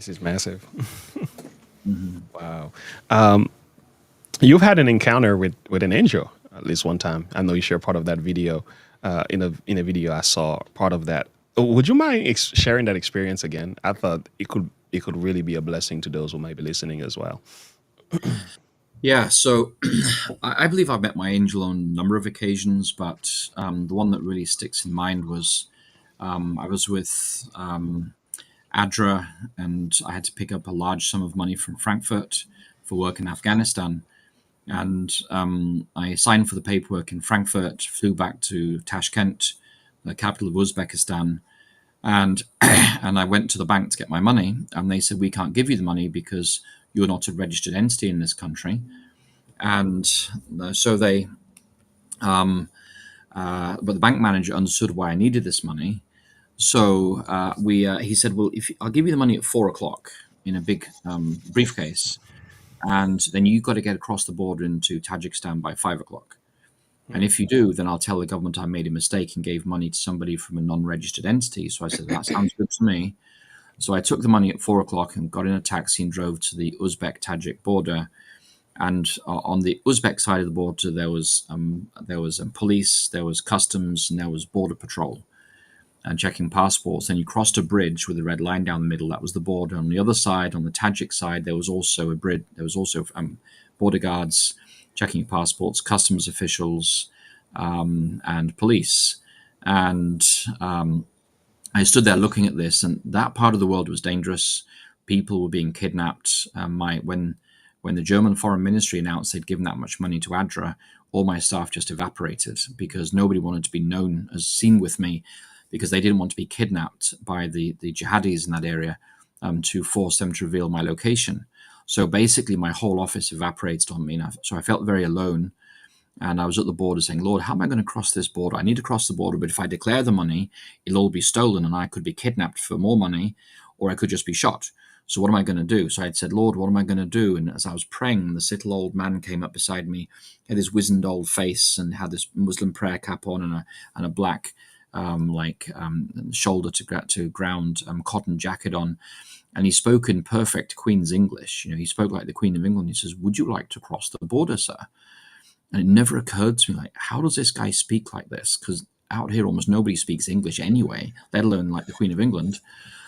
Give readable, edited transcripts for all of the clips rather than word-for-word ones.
This is massive. Hmm. Wow. Um, you've had an encounter with an angel at least one time. I know you share part of that video. In a video I saw part of that. Would you mind sharing that experience again? I thought it could really be a blessing to those who might be listening as well. Yeah, so I believe I've met my angel on a number of occasions, but the one that really sticks in mind was I was with ADRA, and I had to pick up a large sum of money from Frankfurt for work in Afghanistan. And I signed for the paperwork in Frankfurt, flew back to Tashkent, the capital of Uzbekistan, and and I went to the bank to get my money, and they said we can't give you the money because you're not a registered entity in this country. And so they, but the bank manager understood why I needed this money. So he said, well, if I'll give you the money at 4 o'clock in a big briefcase, and then you've got to get across the border into Tajikistan by 5 o'clock. And if you do, then I'll tell the government I made a mistake and gave money to somebody from a non-registered entity. So I said, that sounds good to me. So I took the money at 4 o'clock and got in a taxi and drove to the Uzbek-Tajik border. And on the Uzbek side of the border, there was police, there was customs, and there was border patrol and checking passports. Then you crossed a bridge with a red line down the middle. That was the border. On the other side, on the Tajik side, there was also a bridge. There was also border guards checking passports, customs officials, and police. And I stood there looking at this, and that part of the world was dangerous. People were being kidnapped. When the German Foreign Ministry announced they'd given that much money to ADRA, all my staff just evaporated because nobody wanted to be known as seen with me, because they didn't want to be kidnapped by the jihadis in that area to force them to reveal my location. So basically, my whole office evaporated on me. So I felt very alone. And I was at the border saying, Lord, how am I going to cross this border? I need to cross the border, but if I declare the money, it'll all be stolen and I could be kidnapped for more money, or I could just be shot. So what am I going to do? So I had said, Lord, what am I going to do? And as I was praying, this little old man came up beside me. He had this wizened old face and had this Muslim prayer cap on and a black shoulder to ground cotton jacket on. And he spoke in perfect Queen's English. He spoke like the Queen of England. He says, would you like to cross the border, sir? And it never occurred to me, like, how does this guy speak like this? Because out here, almost nobody speaks English anyway, let alone like the Queen of England.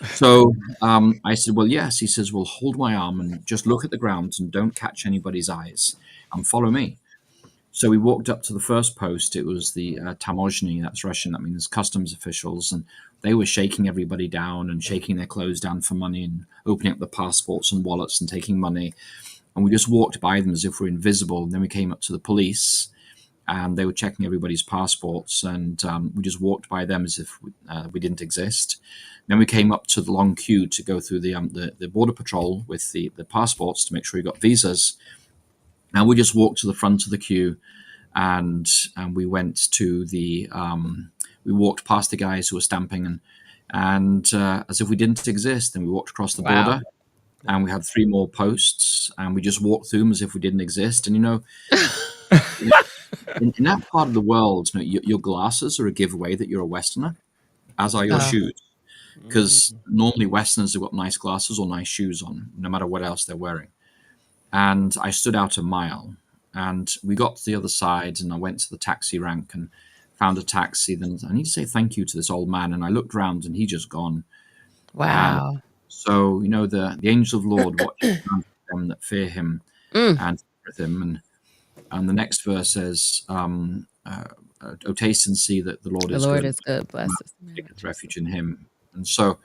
So I said, well, yes. He says, well, hold my arm and just look at the ground and don't catch anybody's eyes and follow me. So we walked up to the first post. It was the Tamozhny, that's Russian, that means customs officials. And they were shaking everybody down and shaking their clothes down for money and opening up the passports and wallets and taking money. And we just walked by them as if we're invisible. And then we came up to the police, and they were checking everybody's passports. And we just walked by them as if we didn't exist. Then we came up to the long queue to go through the border patrol with the passports to make sure we got visas. And we just walked to the front of the queue, and we went to we walked past the guys who were stamping, and as if we didn't exist. Then we walked across the border. And we had 3 more posts, and we just walked through them as if we didn't exist. And in that part of the world, your glasses are a giveaway that you're a Westerner, as are your shoes. Because normally Westerners have got nice glasses or nice shoes on, no matter what else they're wearing. And I stood out a mile, and we got to the other side, and I went to the taxi rank and found a taxi. Then I need to say thank you to this old man, and I looked around, and he just gone. Wow. So, the angel of the Lord watches them that fear him and with him. And the next verse says, "O taste and see that the Lord The is Lord good. is good. Bless us. Take refuge in him." And so